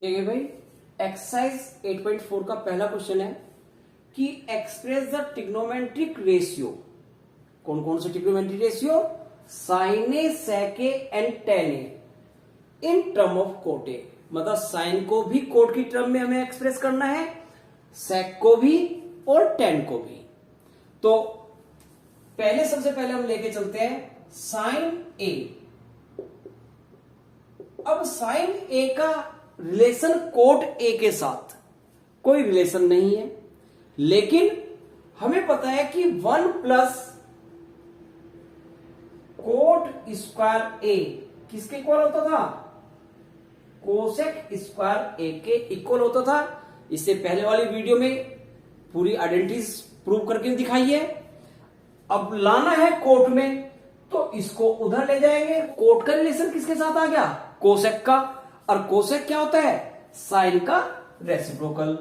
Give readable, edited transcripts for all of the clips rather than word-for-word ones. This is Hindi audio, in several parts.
देखिए भाई, एक्सरसाइज 8.4 का पहला क्वेश्चन है कि एक्सप्रेस द ट्रिग्नोमेट्रिक रेशियो। कौन कौन से trigonometric ratio? Sine A, sec A and tan A in term of cot A. मतलब साइन को भी कोट की टर्म में हमें एक्सप्रेस करना है, सेक को भी और टेन को भी। तो पहले सबसे पहले हम लेके चलते हैं साइन ए। अब साइन ए का रिलेशन कोट ए के साथ कोई रिलेशन नहीं है, लेकिन हमें पता है कि 1 प्लस कोट स्क्वायर ए किसके इक्वल होता था? कोसेक स्क्वायर ए के इक्वल होता था। इससे पहले वाली वीडियो में पूरी आइडेंटिटीज प्रूव करके दिखाई है। अब लाना है कोट में, तो इसको उधर ले जाएंगे। कोट का रिलेशन किसके साथ आ गया? कोसेक का। और कोसेक क्या होता है? साइन का रेसिप्रोकल।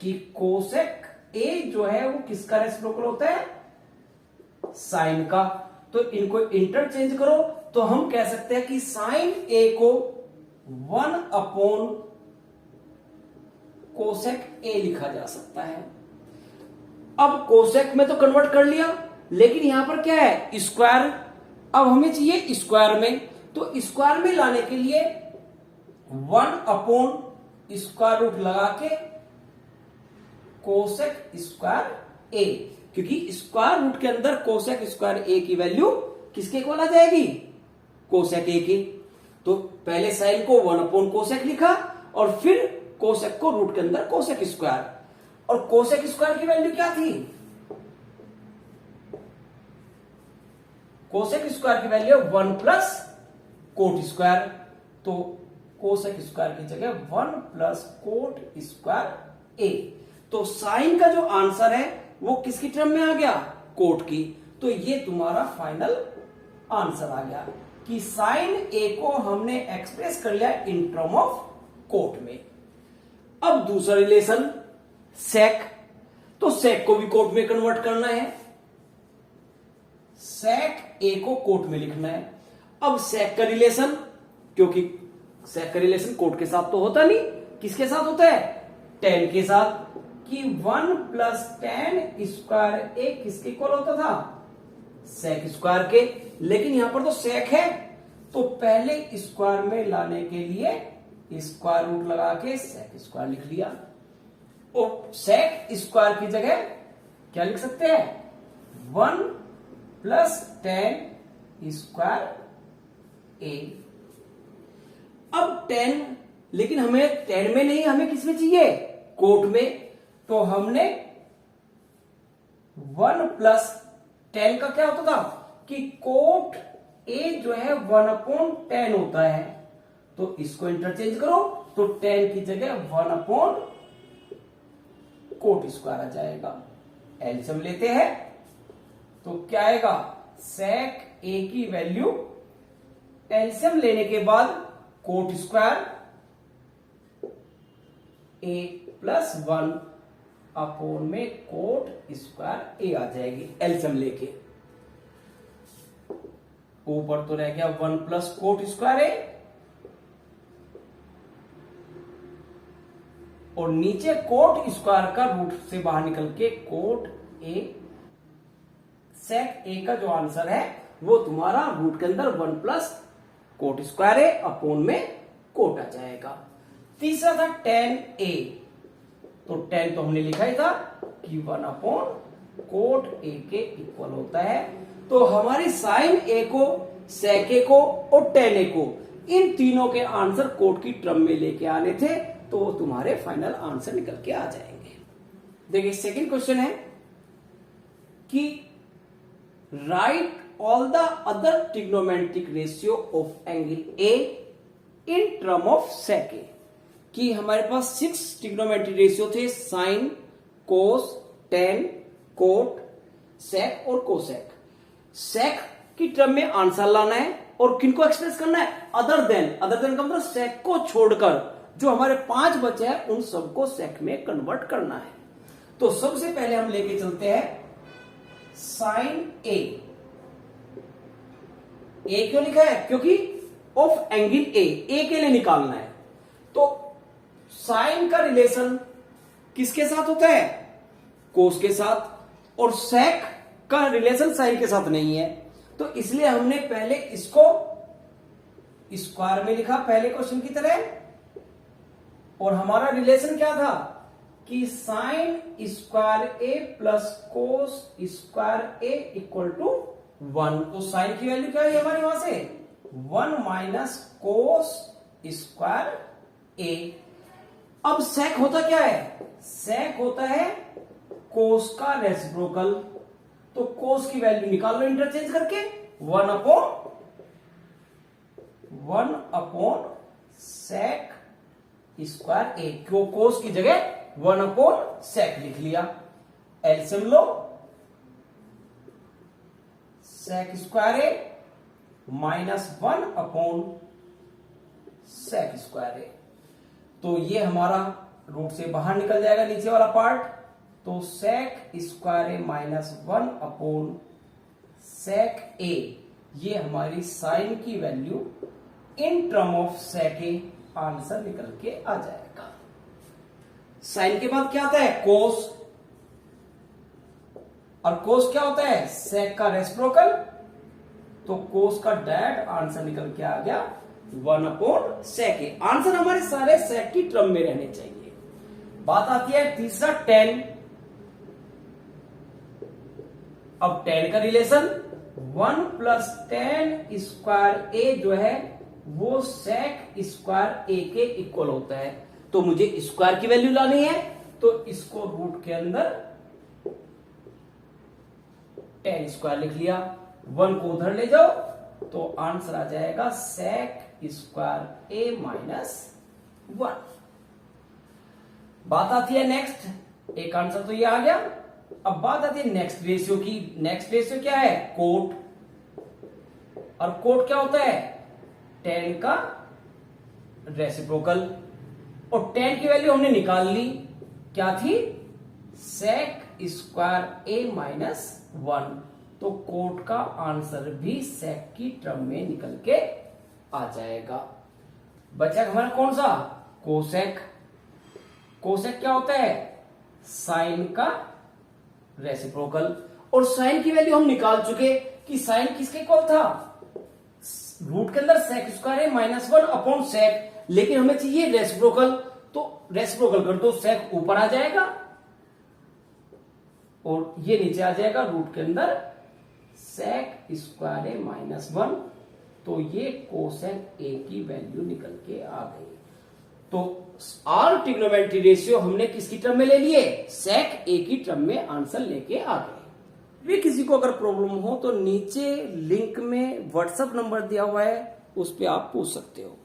कि कोसेक ए जो है वो किसका रेसिप्रोकल होता है? साइन का। तो इनको इंटरचेंज करो तो हम कह सकते हैं कि साइन ए को 1 अपॉन कोसेक ए लिखा जा सकता है। अब कोसेक में तो कन्वर्ट कर लिया, लेकिन यहां पर क्या है? स्क्वायर। अब हमें चाहिए स्क्वायर में, तो स्क्वायर में लाने के लिए 1 अपॉन स्क्वायर रूट लगा के कोसेक स्क्वायर ए, क्योंकि स्क्वायर रूट के अंदर कोसेक स्क्वायर ए की वैल्यू किसके इक्वल आ जाएगी? कोसेक ए की। तो पहले साइन को 1 अपॉन कोसेक लिखा और फिर कोसेक को रूट के अंदर कोसेक स्क्वायर। और कोसेक स्क्वायर की वैल्यू क्या थी? कोसेक स्क्वायर की वैल्यू 1 प्लस कोट स्क्वायर। तो कोसेक स्क्वायर की जगह 1 प्लस कोट स्क्वायर ए। तो साइन का जो आंसर है वो किसकी टर्म में आ गया? कोट की। तो ये तुम्हारा फाइनल आंसर आ गया कि साइन ए को हमने एक्सप्रेस कर लिया इन टर्म ऑफ कोट में। अब दूसरा रिलेशन सेक। तो सेक को भी कोट में कन्वर्ट करना है। सेक ए को कोट में लिखना है। अब सेक का रिलेशन, क्योंकि सेक का रिलेशन कोट के साथ तो होता नहीं, किसके साथ होता है? टेन के साथ। कि 1 प्लस टेन स्क्वायर ए किसके इक्वल होता था? सेक स्क्वायर के। लेकिन यहां पर तो सेक है, तो पहले स्क्वायर में लाने के लिए स्क्वायर रूट लगा के सेक स्क्वायर लिख लिया। और सेक स्क्वायर की जगह क्या लिख सकते हैं? 1 प्लस टेन स्क्वायर ए। अब 10, लेकिन हमें 10 में नहीं, हमें किसमें चाहिए? कोट में। तो हमने 1 प्लस 10 का क्या होता था? कि कोट ए जो है 1 अपॉन 10 होता है। तो इसको इंटरचेंज करो तो 10 की जगह 1 अपॉन कोट स्क्वायर आ जाएगा। एलसीएम लेते हैं तो क्या आएगा? सेक ए की वैल्यू एलसीएम लेने के बाद coat square A plus 1 upon में कोट स्क्वायर ए आ जाएगी एलसीएम लेके। ऊपर तो रह गया 1 प्लस कोट स्क्वायर ए, और नीचे कोट स्क्वायर का रूट से बाहर निकल के कोट ए। सेक ए का जो आंसर है वो तुम्हारा रूट के अंदर 1 प्लस कोट स्क्वायर ए अपॉन में कोट आ जाएगा। तीसरा था टेन ए। तो 10 तो हमने लिखा ही था कि 1 अपॉन कोट ए के इक्वल होता है। तो हमारी साइन ए को, सेक ए को और टेन ए को, इन तीनों के आंसर कोट की टर्म में लेके आने थे, तो तुम्हारे फाइनल आंसर निकल के आ जाएंगे। देखिए सेकंड क्वेश्चन है कि write all the other trigonometric ratio of angle A in term of sec A. कि हमारे पास 6 ट्रिग्नोमेट्रिक रेशियो थे, sine, cos, tan, cot, sec और कोसेक। सेक की टर्म में आंसर लाना है और किनको एक्सप्रेस करना है? अदर देन का मतलब सेक को छोड़कर जो हमारे 5 बचे हैं उन सबको सेक में कन्वर्ट करना है। तो सबसे पहले हम लेके चलते हैं साइन ए। क्यों लिखा है? क्योंकि ऑफ एंगल ए के लिए निकालना है। तो साइन का रिलेशन किसके साथ होता है? कोस के साथ। और सेक का रिलेशन साइन के साथ नहीं है, तो इसलिए हमने पहले इसको स्क्वायर में लिखा पहले क्वेश्चन की तरह। और हमारा रिलेशन क्या था कि sine square A plus cos square A equal to 1। तो साइन की वैल्यू क्या है हमारी वहां से? 1 माइनस कोस स्क्वायर ए। अब सेक होता क्या है? सेक होता है कोस का रेसिप्रोकल। तो कोस की वैल्यू निकाल लो इंटरचेंज करके, 1 अपॉन सेक स्क्वायर ए। क्यों? कोस की जगह 1 अपॉन सेक लिख लिया। LCM low, sec square A minus 1 upon sec square ए। तो ये हमारा रूट से बाहर निकल जाएगा नीचे वाला पार्ट। तो sec square A minus 1 upon sec A, ये हमारी साइन की value in term of sec A answer निकल के आ जाएगा। साइन के बाद क्या आता है? कोस। और कोस क्या होता है? सेक का रेसिप्रोकल। तो कोस का डायरेक्ट आंसर निकल के आ गया 1 अपॉन सेक ए। आंसर हमारे सारे सेक की टर्म में रहने चाहिए। बात आती है तीसरा, टेन। अब टेन का रिलेशन 1 प्लस टेन स्क्वायर ए जो है वो सेक स्क्वायर ए के इक्वल होता है। तो मुझे स्क्वायर की वैल्यू लानी है, तो इसको रूट के अंदर टेन स्क्वायर लिख लिया। 1 को उधर ले जाओ तो आंसर आ जाएगा सेक स्क्वायर ए माइनस 1। बात आती है नेक्स्ट। एक आंसर तो ये आ गया। अब बात आती है नेक्स्ट रेशियो की। नेक्स्ट रेशियो क्या है? कोट। और कोट क्या होता है? टेन का रेसिप्रोकल। और टेन की वैल्यू हमने निकाल ली, क्या थी? सेक स्क्वायर ए माइनस 1। तो कोट का आंसर भी सेक की टर्म में निकल के आ जाएगा। बचा हमारा कौन सा? कोसेक। कोसेक क्या होता है? साइन का रेसिप्रोकल। और साइन की वैल्यू हम निकाल चुके कि साइन किसके इक्वल था? रूट के अंदर सेक स्क्वायर है माइनस 1 अपॉन सेक, लेकिन हमें चाहिए रेसिप्रोकल। तो रेसिप्रोकल कर दो, सेक ऊपर आ जाएगा और ये नीचे आ जाएगा रूट के अंदर सेक स्क्वायर है माइनस 1। तो ये कोसेक ए की वैल्यू निकल के आ गई। तो ऑल ट्रिग्नोमेट्री रेशियो हमने किसकी टर्म में ले लिए? सेक ए की टर्म में आंसर लेके आ गए। भी किसी को अगर प्रॉब्लम हो तो नीचे लिंक में व्हाट्सएप नंबर दिया हुआ है, उस पर आप पूछ सकते हो।